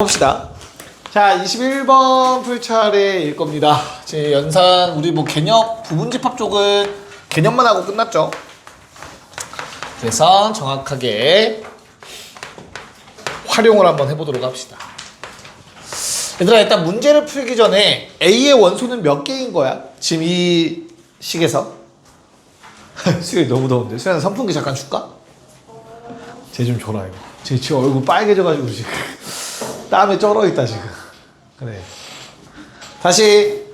봅시다. 자, 21번 풀차례일 겁니다. 제 연산 우리 뭐 개념 부분집합 쪽은 개념만 하고 끝났죠. 그래서 정확하게 활용을 한번 해보도록 합시다. 얘들아, 일단 문제를 풀기 전에 A의 원소는 몇 개인 거야? 지금 이 식에서. 수영이 너무 더운데. 수영아, 선풍기 잠깐 줄까? 쟤 좀 줘라 이거. 쟤 지금 얼굴 빨개져가지고 지금 땀에 쩔어있다 지금. 그래. 다시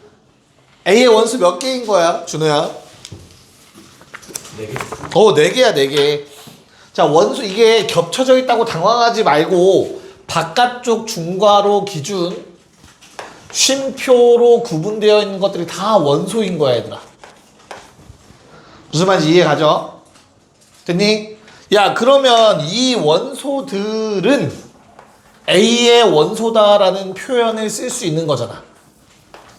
A의 원수 몇 개인 거야, 준호야? 4개. 4개야, 4개. 자, 원수 이게 겹쳐져 있다고 당황하지 말고 바깥쪽 중괄호 기준 쉼표로 구분되어 있는 것들이 다 원소인 거야, 얘들아. 무슨 말인지 이해 가죠? 됐니? 야, 그러면 이 원소들은 A의 원소다라는 표현을 쓸 수 있는 거잖아.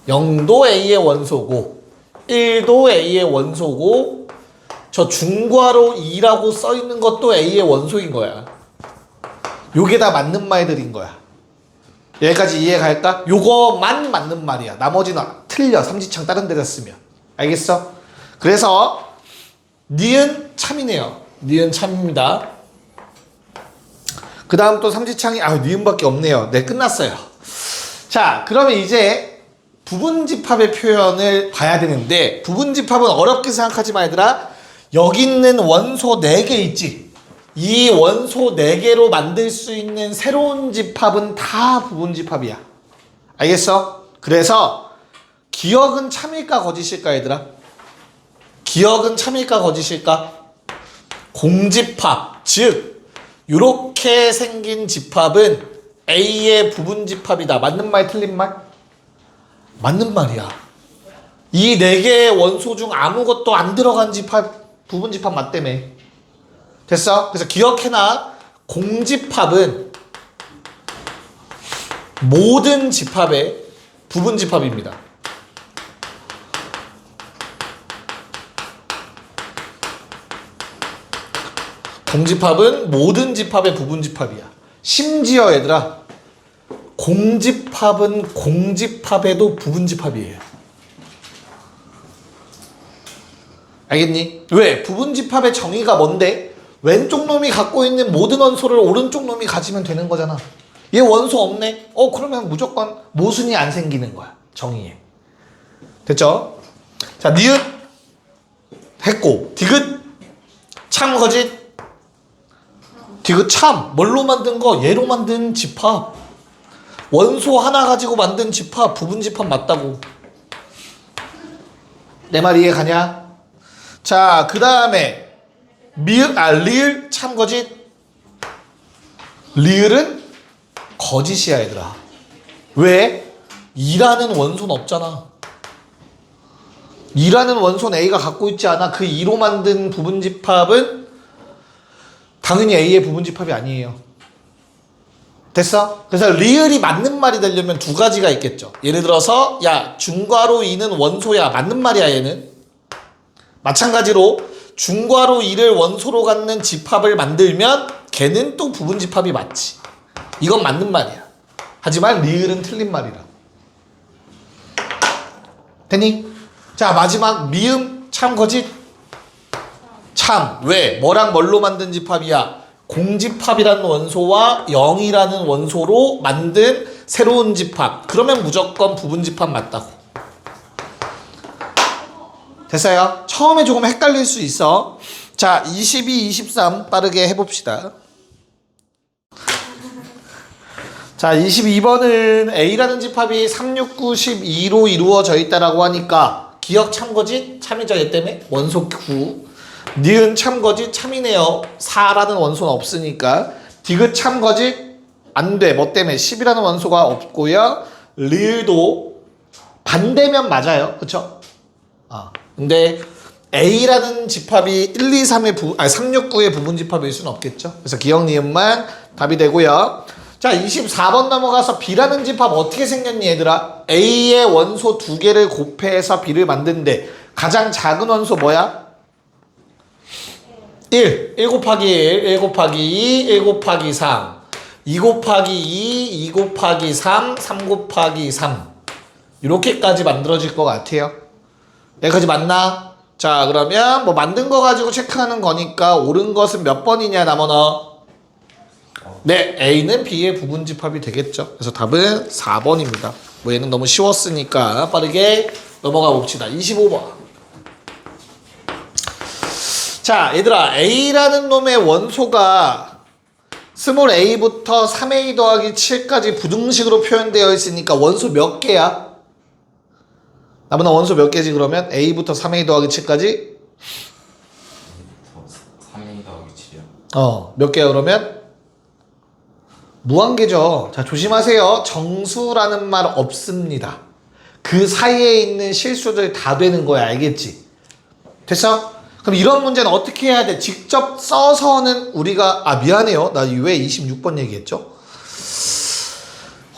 0도 A의 원소고 1도 A의 원소고 저 중괄호 2라고 써있는 것도 A의 원소인 거야. 요게 다 맞는 말들인 거야. 여기까지 이해 갈까? 요거만 맞는 말이야. 나머지는 틀려. 삼지창 다른 데다 쓰면. 알겠어? 그래서 니은 참이네요. 니은 참입니다. 그 다음 또 삼지창이 니은밖에 없네요. 네, 끝났어요. 자, 그러면 이제 부분집합의 표현을 봐야 되는데, 부분집합은 어렵게 생각하지 마, 얘들아. 여기 있는 원소 4개 있지? 이 원소 4개로 만들 수 있는 새로운 집합은 다 부분집합이야. 알겠어? 그래서 기억은 참일까 거짓일까, 얘들아? 기억은 참일까 거짓일까? 공집합, 즉 요렇게 생긴 집합은 A의 부분집합이다. 맞는 말 틀린 말? 맞는 말이야. 이 4개의 원소 중 아무것도 안 들어간 집합, 부분집합 맞다며. 됐어? 그래서 기억해놔. 공집합은 모든 집합의 부분집합입니다. 공집합은 모든 집합의 부분집합이야. 심지어 얘들아, 공집합은 공집합에도 부분집합이에요. 알겠니? 왜? 부분집합의 정의가 뭔데? 왼쪽 놈이 갖고 있는 모든 원소를 오른쪽 놈이 가지면 되는 거잖아. 얘 원소 없네? 그러면 무조건 모순이 안 생기는 거야. 정의에. 됐죠? 자, 니은 했고, 디귿 참 거짓. 디귿 참 뭘로 만든 거? 얘로 만든 집합. 원소 하나 가지고 만든 집합, 부분집합 맞다고. 내 말 이해 가냐? 자, 그 다음에 리을 참 거짓. 리을은 거짓이야, 얘들아. 왜? 2라는 원소는 없잖아. 2라는 원소는 A가 갖고 있지 않아. 그 2로 만든 부분집합은 당연히 A의 부분집합이 아니에요. 됐어? 그래서 리을이 맞는 말이 되려면 2가지가 있겠죠. 예를 들어서 야, 중괄호 2는 원소야. 맞는 말이야, 얘는. 마찬가지로 중괄호 2를 원소로 갖는 집합을 만들면 걔는 또 부분집합이 맞지. 이건 맞는 말이야. 하지만 리을은 틀린 말이라. 됐니? 자, 마지막 미음 참 거짓. 참. 왜? 뭐랑 뭘로 만든 집합이야? 공집합이라는 원소와 0이라는 원소로 만든 새로운 집합. 그러면 무조건 부분집합 맞다고. 됐어요? 처음에 조금 헷갈릴 수 있어. 자, 22, 23 빠르게 해봅시다. 자, 22번은 A라는 집합이 3, 6, 9, 12로 이루어져 있다라고 하니까 기억 참거짓? 참이죠, 얘 때문에. 원소 9. 니은 참거짓? 참이네요. 4라는 원소는 없으니까. 디귿 참거짓? 안 돼. 뭐 때문에? 10이라는 원소가 없고요. 리을도 반대면 맞아요. 그쵸? 근데 A라는 집합이 1, 2, 3의 3, 6, 9의 부분집합일 수는 없겠죠. 그래서 기억 니은만 답이 되고요. 자, 24번 넘어가서 B라는 집합 어떻게 생겼니, 얘들아? A의 원소 2개를 곱해서 B를 만드는데 가장 작은 원소 뭐야? 1. 1 곱하기 1, 1 곱하기 2, 1 곱하기 3. 2 곱하기 2, 2 곱하기 3, 3 곱하기 3 이렇게까지 만들어질 것 같아요. 여기까지 맞나? 자, 그러면 뭐 만든 거 가지고 체크하는 거니까 옳은 것은 몇 번이냐, 남원어? 네, A는 B의 부분집합이 되겠죠. 그래서 답은 4번입니다. 뭐 얘는 너무 쉬웠으니까 빠르게 넘어가 봅시다. 25번. 자, 얘들아, A라는 놈의 원소가 스몰 a부터 3a 더하기 7까지 부등식으로 표현되어 있으니까 원소 몇 개야? 나보다 원소 몇 개지 그러면? a부터 3a 더하기 7까지? 3a 더하기 7이요? 몇 개야 그러면? 무한개죠. 자, 조심하세요. 정수라는 말 없습니다. 그 사이에 있는 실수들 다 되는 거야. 알겠지? 됐어? 그럼 이런 문제는 어떻게 해야 돼? 직접 써서는 우리가 미안해요. 나 왜 26번 얘기했죠?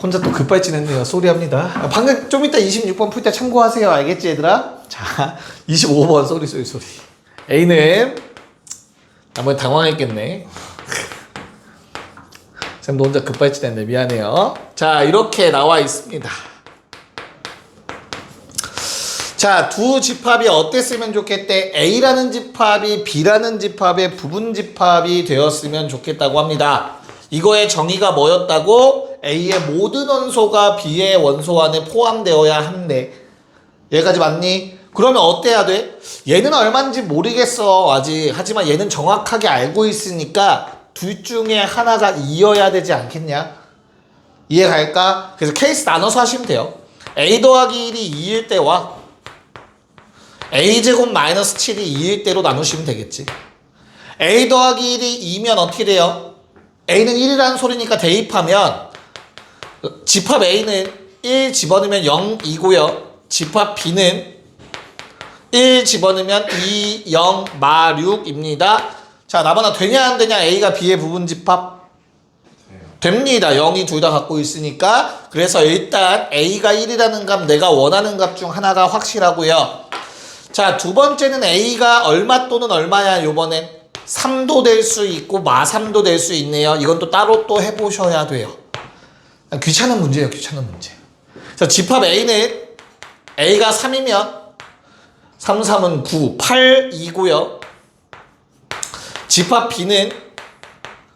혼자 또 급발진했네요. 쏘리합니다. 방금 좀 이따 26번 풀 때 참고하세요. 알겠지 얘들아? 자, 25번 쏘리. A는 나머지 당황했겠네. 쌤도 혼자 급발진했네. 미안해요. 자, 이렇게 나와 있습니다. 자, 두 집합이 어땠으면 좋겠대? A라는 집합이 B라는 집합의 부분집합이 되었으면 좋겠다고 합니다. 이거의 정의가 뭐였다고? A의 모든 원소가 B의 원소 안에 포함되어야 한대. 여기까지 맞니? 그러면 어때야 돼? 얘는 얼마인지 모르겠어 아직. 하지만 얘는 정확하게 알고 있으니까 둘 중에 하나가 2여야 되지 않겠냐? 이해 갈까? 그래서 케이스 나눠서 하시면 돼요. A 더하기 1이 2일 때와 a제곱 마이너스 7이 2일 때로 나누시면 되겠지. a 더하기 1이 2면 어떻게 돼요? a는 1이라는 소리니까 대입하면 집합 a는 1 집어넣으면 0, 2고요. 집합 b는 1 집어넣으면 2, 0, 마 6입니다. 자, 나보나 되냐 안 되냐? a가 b의 부분집합? 됩니다. 0이 둘 다 갖고 있으니까. 그래서 일단 a가 1이라는 값, 내가 원하는 값 중 하나가 확실하고요. 자, 두 번째는 a가 얼마 또는 얼마냐. 요번엔 3도 될 수 있고 마 3도 될 수 있네요. 이건 또 따로 또 해보셔야 돼요. 귀찮은 문제예요. 귀찮은 문제. 자, 집합 a는 a가 3이면 3, 3은 9, 8, 2고요. 집합 b는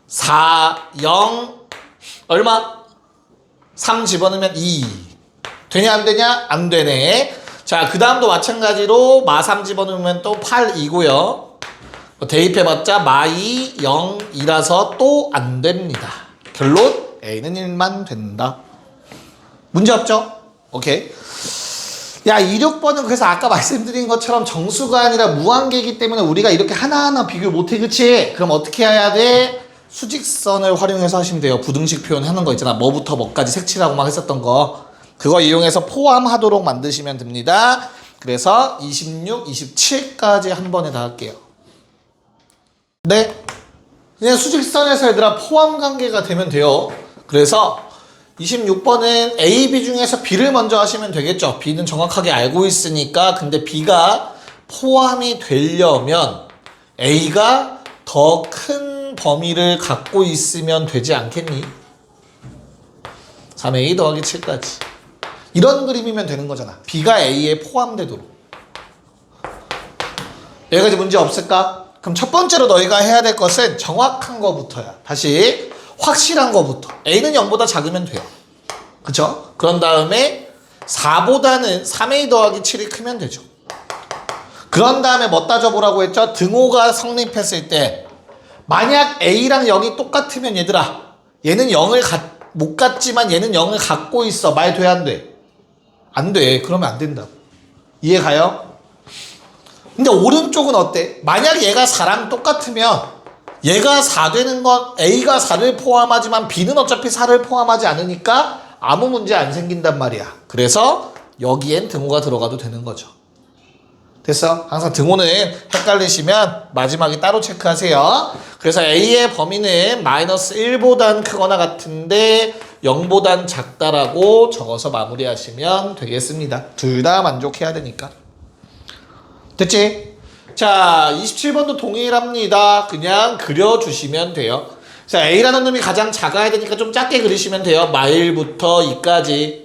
4, 0, 얼마? 3 집어넣으면 2. 되냐 안 되냐? 안 되네. 자, 그 다음도 마찬가지로 마 3 집어넣으면 또 8, 2고요. 대입해봤자 마 2, 0, 2라서 또 안 됩니다. 결론 A는 1만 된다. 문제 없죠? 오케이. 야, 2, 6번은 그래서 아까 말씀드린 것처럼 정수가 아니라 무한계이기 때문에 우리가 이렇게 하나하나 비교 못해. 그치? 그럼 어떻게 해야 돼? 수직선을 활용해서 하시면 돼요. 부등식 표현하는 거 있잖아. 뭐부터 뭐까지 색칠하고 막 했었던 거. 그거 이용해서 포함하도록 만드시면 됩니다. 그래서 26, 27까지 한 번에 다 할게요. 네. 그냥 수직선에서 얘들아 포함 관계가 되면 돼요. 그래서 26번은 A, B 중에서 B를 먼저 하시면 되겠죠. B는 정확하게 알고 있으니까. 근데 B가 포함이 되려면 A가 더 큰 범위를 갖고 있으면 되지 않겠니? 3A 더하기 7까지. 이런 그림이면 되는 거잖아. B가 A에 포함되도록. 여기까지 문제 없을까? 그럼 첫 번째로 너희가 해야 될 것은 정확한 거부터야. 다시 확실한 거부터. A는 0보다 작으면 돼요. 그쵸? 그런 다음에 4보다는 3A 더하기 7이 크면 되죠. 그런 다음에 뭐 따져보라고 했죠? 등호가 성립했을 때 만약 A랑 0이 똑같으면 얘들아 얘는 0을 못 갖지만 얘는 0을 갖고 있어. 말 돼 안 돼? 안 돼. 그러면 안 된다고. 이해 가요? 근데 오른쪽은 어때? 만약 얘가 4랑 똑같으면 얘가 4 되는 건 A가 4를 포함하지만 B는 어차피 4를 포함하지 않으니까 아무 문제 안 생긴단 말이야. 그래서 여기엔 등호가 들어가도 되는 거죠. 됐어? 항상 등호는 헷갈리시면 마지막에 따로 체크하세요. 그래서 A의 범위는 마이너스 1보단 크거나 같은데 0보단 작다라고 적어서 마무리하시면 되겠습니다. 둘 다 만족해야 되니까. 됐지? 자, 27번도 동일합니다. 그냥 그려주시면 돼요. 자, A라는 놈이 가장 작아야 되니까 좀 작게 그리시면 돼요. 마일부터 2까지.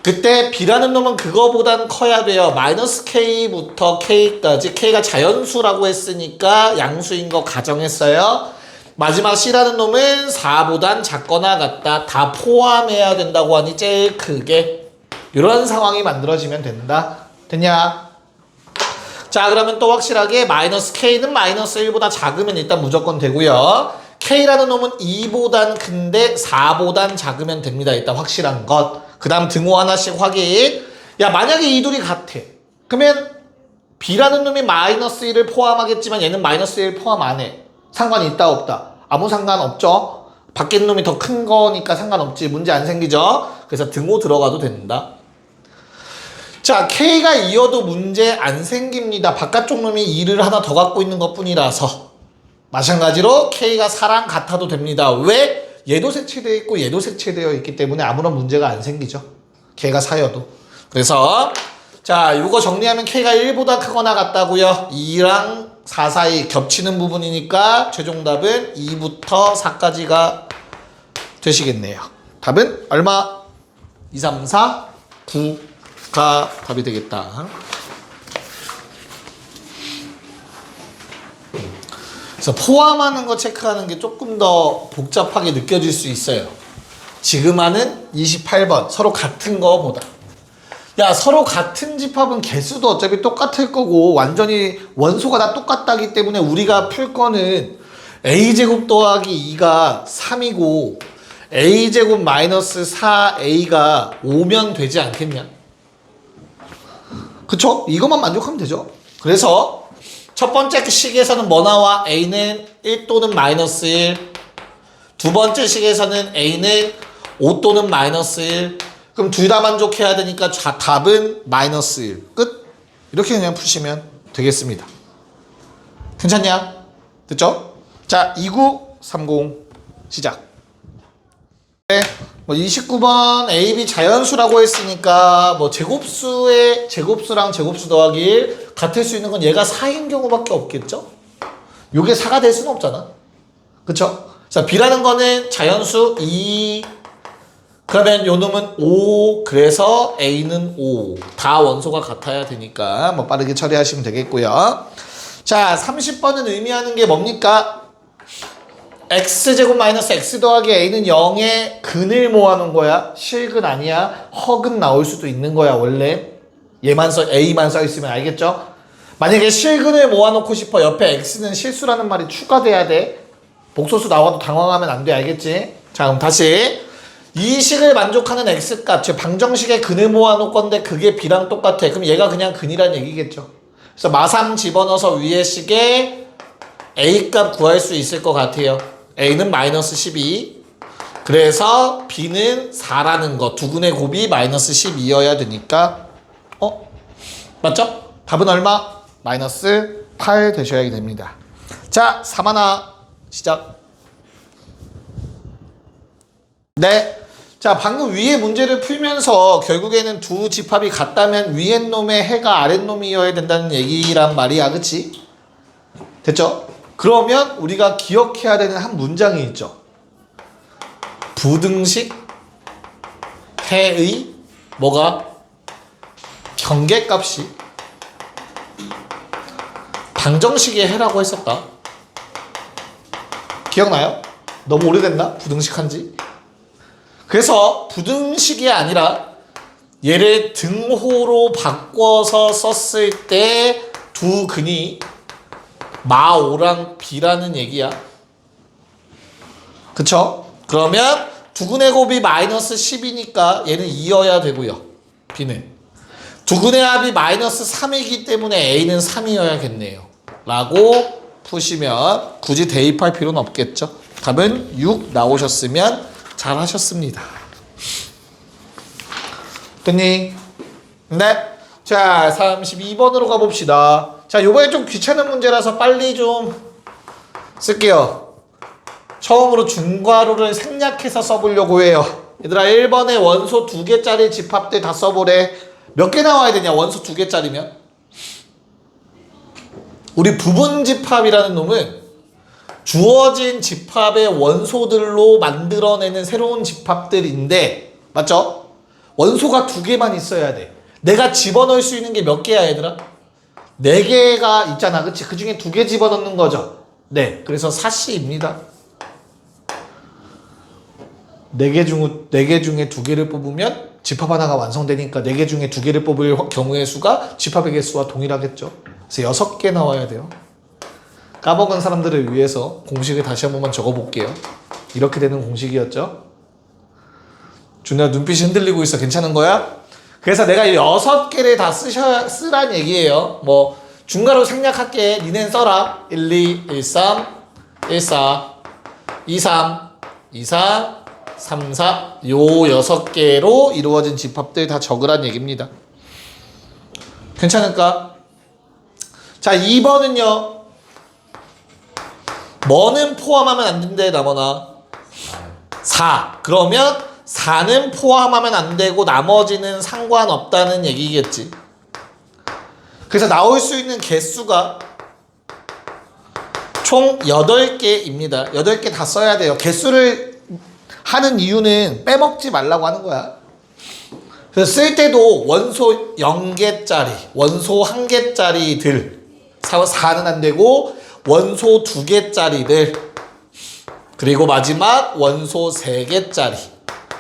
그때 B라는 놈은 그거보단 커야 돼요. 마이너스 K부터 K까지. K가 자연수라고 했으니까 양수인 거 가정했어요. 마지막 C라는 놈은 4보단 작거나 같다. 다 포함해야 된다고 하니 제일 크게. 이런 상황이 만들어지면 된다. 됐냐? 자, 그러면 또 확실하게 마이너스 K는 마이너스 1보다 작으면 일단 무조건 되고요. K라는 놈은 2보단 큰데 4보단 작으면 됩니다. 일단 확실한 것. 그 다음 등호 하나씩 확인. 야, 만약에 이 둘이 같아. 그러면 B라는 놈이 마이너스 1을 포함하겠지만 얘는 마이너스 1 포함 안 해. 상관이 있다 없다? 아무 상관 없죠. 밖에 있는 놈이 더 큰 거니까 상관없지. 문제 안 생기죠. 그래서 등호 들어가도 된다. 자, K가 2여도 문제 안 생깁니다. 바깥쪽 놈이 2를 하나 더 갖고 있는 것 뿐이라서. 마찬가지로 K가 4랑 같아도 됩니다. 왜? 얘도 색칠되어 있고 얘도 색칠되어 있기 때문에 아무런 문제가 안 생기죠. K가 4여도. 그래서 자, 이거 정리하면 K가 1보다 크거나 같다고요. 2랑 4 사이 겹치는 부분이니까 최종 답은 2부터 4까지가 되시겠네요. 답은 얼마? 2, 3, 4, 9가 답이 되겠다. 그래서 포함하는 거 체크하는 게 조금 더 복잡하게 느껴질 수 있어요. 지금 하는 28번 서로 같은 거보다. 야, 서로 같은 집합은 개수도 어차피 똑같을 거고 완전히 원소가 다 똑같다기 때문에 우리가 풀 거는 a제곱 더하기 2가 3이고 a제곱 마이너스 4a가 5면 되지 않겠냐? 그쵸? 이것만 만족하면 되죠. 그래서 첫 번째 식에서는 뭐 나와? a는 1 또는 마이너스 1. 두 번째 식에서는 a는 5 또는 마이너스 1. 그럼 둘 다 만족해야 되니까 답은 마이너스 1. 끝. 이렇게 그냥 푸시면 되겠습니다. 괜찮냐? 됐죠? 자, 2930 시작. 네, 뭐 29번 A, B 자연수라고 했으니까 뭐 제곱수랑 제곱수 더하기 1 같을 수 있는 건 얘가 4인 경우밖에 없겠죠? 요게 4가 될 수는 없잖아. 그쵸? 자, B라는 거는 자연수 2. 그러면 요 놈은 5. 그래서 A는 5. 다 원소가 같아야 되니까 뭐 빠르게 처리하시면 되겠고요. 자, 30번은 의미하는 게 뭡니까? x제곱 마이너스 x 더하기 a는 0의 근을 모아놓은 거야. 실근 아니야. 허근 나올 수도 있는 거야 원래. a만 써 있으면 알겠죠? 만약에 실근을 모아놓고 싶어. 옆에 x는 실수라는 말이 추가돼야 돼. 복소수 나와도 당황하면 안 돼. 알겠지? 자, 그럼 다시 이 식을 만족하는 x값, 즉 방정식의 근을 모아놓을 건데 그게 b랑 똑같아. 그럼 얘가 그냥 근이란 얘기겠죠. 그래서 마삼 집어넣어서 위에 식에 a값 구할 수 있을 것 같아요. a는 마이너스 12. 그래서 b는 4라는 거. 두근의 곱이 마이너스 12여야 되니까 맞죠? 답은 얼마? 마이너스 8 되셔야 됩니다. 자, 3하나 시작. 네. 자, 방금 위에 문제를 풀면서 결국에는 두 집합이 같다면 위에 놈의 해가 아랫 놈이어야 된다는 얘기란 말이야. 그치? 됐죠? 그러면 우리가 기억해야 되는 한 문장이 있죠. 부등식 해의 뭐가? 경계값이 방정식의 해라고 했었다. 기억나요? 너무 오래됐나? 부등식 한지? 그래서 부등식이 아니라 얘를 등호로 바꿔서 썼을 때 두 근이 마오랑 B라는 얘기야. 그쵸? 그러면 두근의 곱이 마이너스 10이니까 얘는 2여야 되고요. B는. 두근의 합이 마이너스 3이기 때문에 A는 3이어야겠네요. 라고 푸시면 굳이 대입할 필요는 없겠죠. 답은 6 나오셨으면 잘하셨습니다. 됐니? 네. 자, 32번으로 가봅시다. 자, 요번에 좀 귀찮은 문제라서 빨리 좀 쓸게요. 처음으로 중괄호를 생략해서 써보려고 해요. 얘들아, 1번에 원소 2개짜리 집합들 다 써보래. 몇 개 나와야 되냐, 원소 2개짜리면? 우리 부분집합이라는 놈은 주어진 집합의 원소들로 만들어내는 새로운 집합들인데, 맞죠? 원소가 2개만 있어야 돼. 내가 집어넣을 수 있는 게 몇 개야, 얘들아? 4개가 있잖아, 그치? 그 중에 2개 집어넣는 거죠. 네, 그래서 사시입니다. 4개 중에 2개를 뽑으면 집합 하나가 완성되니까 4개 중에 2개를 뽑을 경우의 수가 집합의 개수와 동일하겠죠. 그래서 6개 나와야 돼요. 까먹은 사람들을 위해서 공식을 다시 한 번만 적어볼게요. 이렇게 되는 공식이었죠. 준야 눈빛이 흔들리고 있어. 괜찮은 거야? 그래서 내가 6개를 다 쓰란 얘기예요. 뭐 중괄호 생략할게. 니넨 써라. 1, 2, 1, 3, 1, 4, 2, 3, 2, 4, 3, 4. 요 6개로 이루어진 집합들 다 적으란 얘기입니다. 괜찮을까? 자, 2번은요. 뭐는 포함하면 안 된대, 나머나? 4. 그러면 4는 포함하면 안 되고 나머지는 상관없다는 얘기겠지. 그래서 나올 수 있는 개수가 총 8개입니다. 8개 다 써야 돼요. 개수를 하는 이유는 빼먹지 말라고 하는 거야. 그래서 쓸 때도 원소 0개짜리, 원소 1개짜리들 4는 안 되고 원소 2개짜리들 그리고 마지막 원소 3개짜리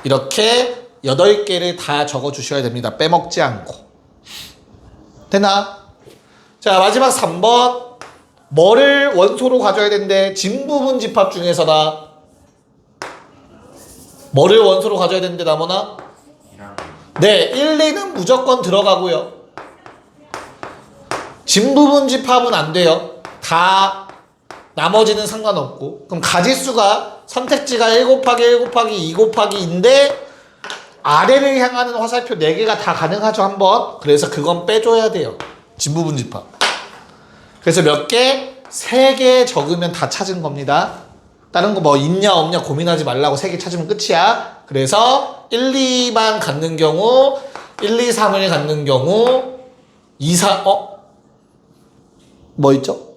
이렇게 8개를 다 적어 주셔야 됩니다. 빼먹지 않고. 됐나? 자, 마지막 3번. 뭐를 원소로 가져야 되는데 진부분 집합 중에서다. 뭐를 원소로 가져야 되는데 나머나? 네, 1, 2는 무조건 들어가고요. 진부분 집합은 안 돼요. 다 나머지는 상관없고. 그럼 가지수가 선택지가 1 곱하기 1 곱하기 2 곱하기 2인데 아래를 향하는 화살표 4개가 다 가능하죠, 한번. 그래서 그건 빼줘야 돼요. 진부분 집합. 그래서 몇 개? 3개 적으면 다 찾은 겁니다. 다른 거 뭐 있냐 없냐 고민하지 말라고 3개 찾으면 끝이야. 그래서 1, 2만 갖는 경우 1, 2, 3을 갖는 경우 2, 4 뭐 있죠?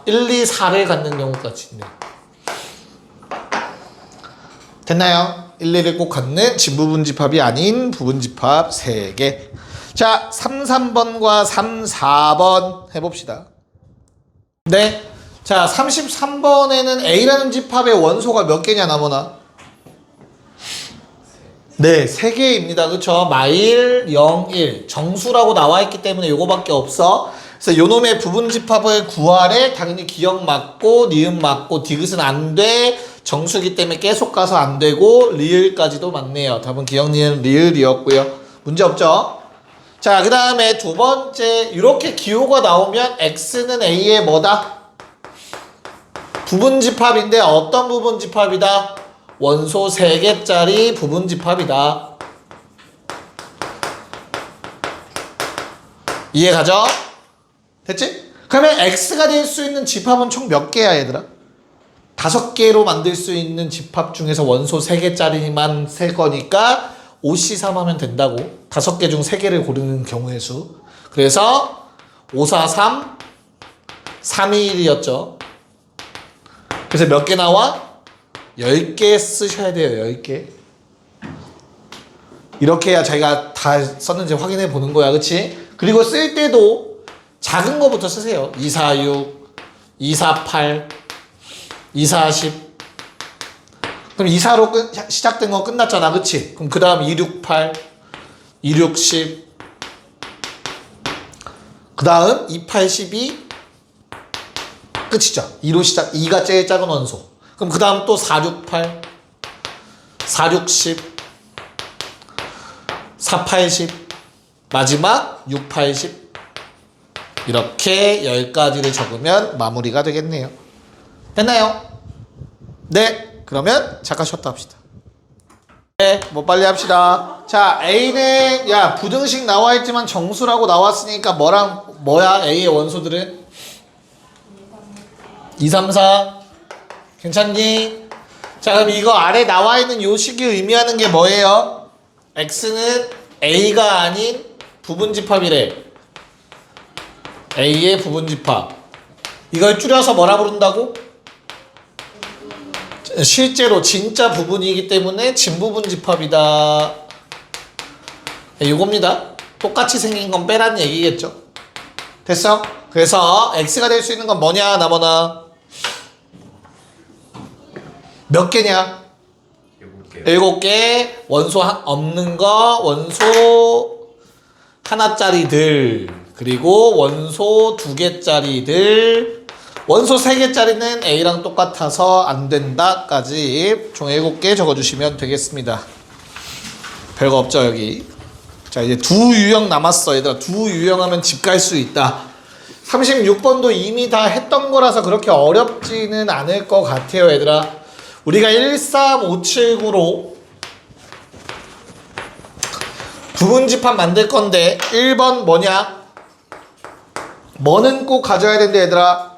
1, 2, 4를 갖는 경우까지 있네. 됐나요? 1, 2를 꼭 갖는 진부분 집합이 아닌 부분 집합 3개. 자, 3, 3번과 3, 4번 해봅시다. 네. 자, 33번에는 A라는 집합의 원소가 몇 개냐, 나머나? 네, 3개입니다. 그쵸? 마일, 0, 1. 정수라고 나와있기 때문에 요거밖에 없어. 그래서 요놈의 부분 집합을 구하래. 당연히 기억 맞고, 니은 맞고, 디귿은 안 돼. 정수기 때문에 계속 가서 안 되고, 리을까지도 맞네요. 답은 기억, 니은, 리을이었고요. 문제 없죠? 자, 그 다음에 2번째. 이렇게 기호가 나오면 X는 A의 뭐다? 부분 집합인데 어떤 부분 집합이다? 원소 3개짜리 부분 집합이다. 이해가죠? 됐지? 그러면 X가 될 수 있는 집합은 총 몇 개야, 얘들아? 5개로 만들 수 있는 집합 중에서 원소 3개짜리만 셀 거니까 5C3 하면 된다고. 5개 중 3개를 고르는 경우의 수. 그래서 5, 4, 3, 3, 2, 1이었죠. 그래서 몇 개 나와? 10개 쓰셔야 돼요. 10개. 이렇게 해야 자기가 다 썼는지 확인해 보는 거야. 그치? 그리고 쓸 때도 작은 거부터 쓰세요. 2, 4, 6, 2, 4, 8, 2, 4, 10. 그럼 2, 4로 시작된 거 끝났잖아. 그치? 그럼 그 다음 2, 6, 8, 2, 6, 10. 그 다음 2, 8, 12. 끝이죠. 2로 시작. 2가 제일 작은 원소. 그럼 그 다음 또 4, 6, 8, 4, 6, 10, 4, 8, 10, 마지막 6, 8, 10. 이렇게 10가지를 적으면 마무리가 되겠네요. 됐나요? 네. 그러면 잠깐 쉬었다 합시다. 네. 뭐 빨리 합시다. 자, A는 야 부등식 나와있지만 정수라고 나왔으니까 뭐야 A의 원소들은? 2, 3, 4 괜찮니? 자, 그럼 이거 아래 나와 있는 요 식이 의미하는 게 뭐예요? X는 A가 아닌 부분집합이래. A의 부분집합. 이걸 줄여서 뭐라 부른다고? 실제로 진짜 부분이기 때문에 진부분 집합이다. 이겁니다. 똑같이 생긴 건 빼라는 얘기겠죠. 됐어? 그래서 x가 될 수 있는 건 뭐냐 나머나 몇 개냐? 7개. 7개. 원소 없는 거 원소 하나짜리들, 그리고 원소 2개짜리들, 원소 3개짜리는 A랑 똑같아서 안 된다까지 총 7개 적어주시면 되겠습니다. 별거 없죠 여기. 자 이제 두 유형 남았어 얘들아. 두 유형하면 집 갈 수 있다. 36번도 이미 다 했던 거라서 그렇게 어렵지는 않을 것 같아요 얘들아. 우리가 13579로 부분집합 만들 건데 1번 뭐냐? 뭐는 꼭 가져야 된대 얘들아.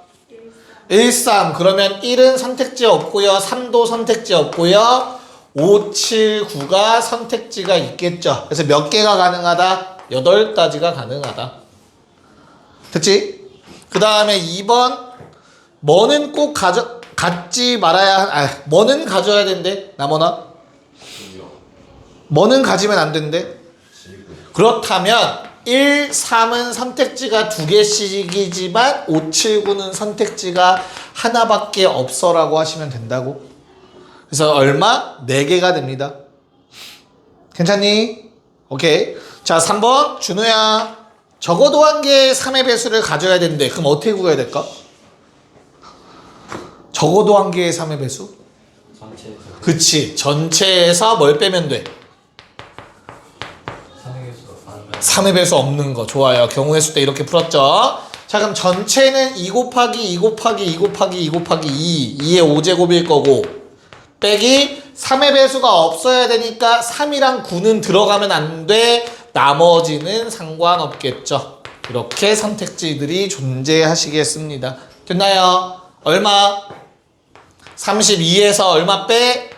13. 그러면 1은 선택지 없고요. 3도 선택지 없고요. 5, 7, 9가 선택지가 있겠죠. 그래서 몇 개가 가능하다? 8가지가 가능하다. 됐지? 그 다음에 2번 뭐는 꼭 갖지 말아야 뭐는 가져야 된대 나머나? 뭐는 가지면 안 된대? 그렇다면 1, 3은 선택지가 2개씩이지만 5, 7, 9는 선택지가 하나밖에 없어라고 하시면 된다고. 그래서 얼마? 4개가 됩니다. 괜찮니? 오케이. 자 3번 준호야. 적어도 한 개의 3의 배수를 가져야 된대. 그럼 어떻게 구해야 될까? 적어도 한 개의 3의 배수? 전체에서. 그치. 전체에서 뭘 빼면 돼? 3의 배수 없는 거. 좋아요. 경우의 수 때 이렇게 풀었죠. 자 그럼 전체는 2 곱하기 2 곱하기 2 곱하기 2 곱하기 2 2의 5제곱일 거고, 빼기 3의 배수가 없어야 되니까 3이랑 9는 들어가면 안 돼. 나머지는 상관없겠죠. 이렇게 선택지들이 존재하시겠습니다. 됐나요? 얼마? 32에서 얼마 빼?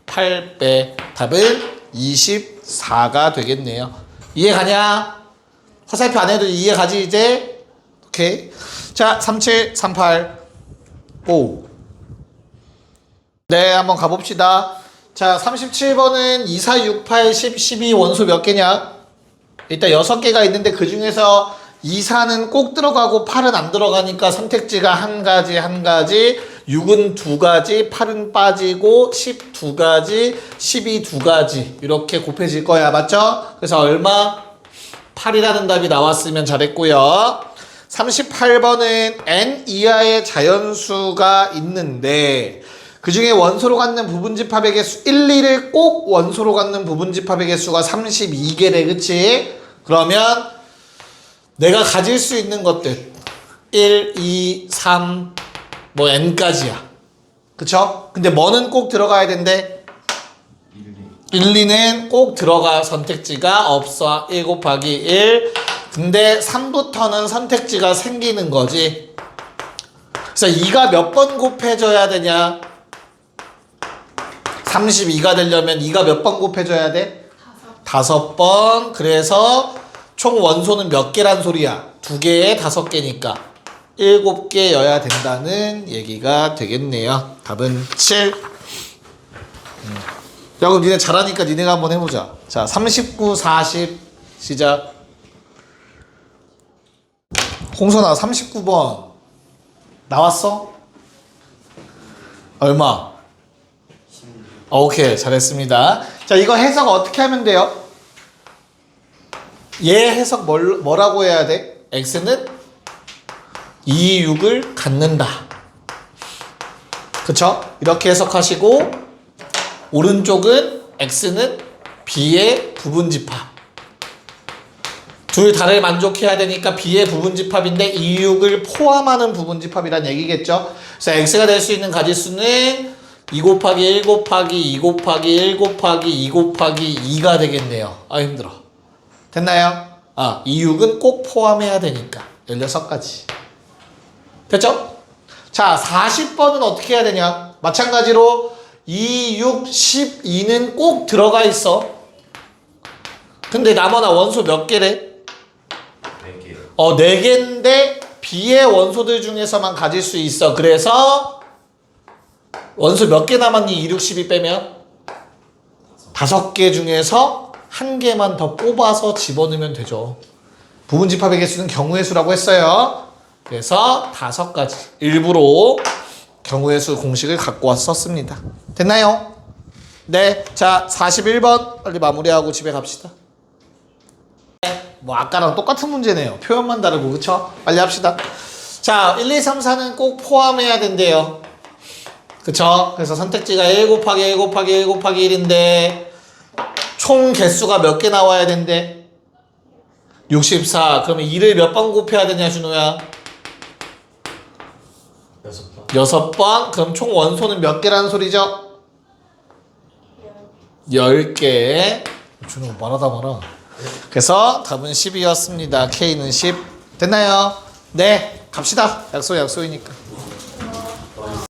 8 빼. 답은 24가 되겠네요. 이해 가냐? 화살표 안 해도 이해 가지 이제? 오케이. 자 37, 38 5. 네 한번 가봅시다. 자 37번은 2, 4, 6, 8, 10, 12 원소 몇 개냐? 일단 6개가 있는데 그 중에서 2, 4는 꼭 들어가고 8은 안 들어가니까 선택지가 한 가지, 6은 2가지, 8은 빠지고 10 2가지, 12 2가지 이렇게 곱해질 거야. 맞죠? 그래서 얼마? 8이라는 답이 나왔으면 잘했고요. 38번은 n 이하의 자연수가 있는데 그 중에 원소로 갖는 부분집합의 개수 1, 2를 꼭 원소로 갖는 부분집합의 개수가 32개래. 그치? 그러면 내가 가질 수 있는 것들 1, 2, 3 뭐 n까지야. 그쵸? 근데 뭐는 꼭 들어가야 된대? 1, 2는 꼭 들어가. 선택지가 없어. 1 곱하기 1. 근데 3부터는 선택지가 생기는 거지. 그래서 2가 몇 번 곱해져야 되냐? 32가 되려면 2가 몇 번 곱해져야 돼? 5번. 그래서 총 원소는 몇 개란 소리야? 2개에 5개니까 7개여야 된다는 얘기가 되겠네요. 답은 7. 야 그럼 니네 잘하니까 니네가 한번 해보자. 자 39, 40 시작. 홍선아 39번 나왔어? 얼마? 오케이 잘했습니다. 자 이거 해석 어떻게 하면 돼요? 얘 해석 뭐라고 해야 돼? x는 2, 6을 갖는다. 그쵸? 이렇게 해석하시고 오른쪽은 x는 b의 부분집합. 둘 다를 만족해야 되니까 b의 부분집합인데 2, 6을 포함하는 부분집합이란 얘기겠죠? 그래서 x가 될 수 있는 가지수는 2 곱하기 1 곱하기 2 곱하기 1 곱하기 2 곱하기 2가 되겠네요. 아 힘들어. 됐나요? 2, 6은 꼭 포함해야 되니까 16가지. 됐죠? 자 40번은 어떻게 해야 되냐? 마찬가지로 2, 6, 12는 꼭 들어가 있어. 근데 나머나 원소 몇 개래? 4개. 4개인데 B의 원소들 중에서만 가질 수 있어. 그래서 원소 몇 개 남았니? 2, 6, 12 빼면 5개 중에서 한 개만 더 뽑아서 집어넣으면 되죠. 부분집합의 개수는 경우의 수라고 했어요. 그래서 5가지 일부러 경우의 수 공식을 갖고 와서 썼습니다. 됐나요? 네. 자, 41번 빨리 마무리하고 집에 갑시다. 뭐 아까랑 똑같은 문제네요. 표현만 다르고 그쵸? 빨리 합시다. 자, 1, 2, 3, 4는 꼭 포함해야 된대요. 그쵸? 그래서 선택지가 1 곱하기 1 곱하기 1 곱하기 1인데 총 개수가 몇 개 나와야 된대? 64. 그러면 2를 몇 번 곱해야 되냐 준호야? 6번. 6번. 그럼 총 원소는 몇 개라는 소리죠? 10개. 준호 말하다 말아. 그래서 답은 10이었습니다. K는 10. 됐나요? 네. 갑시다. 약속이니까.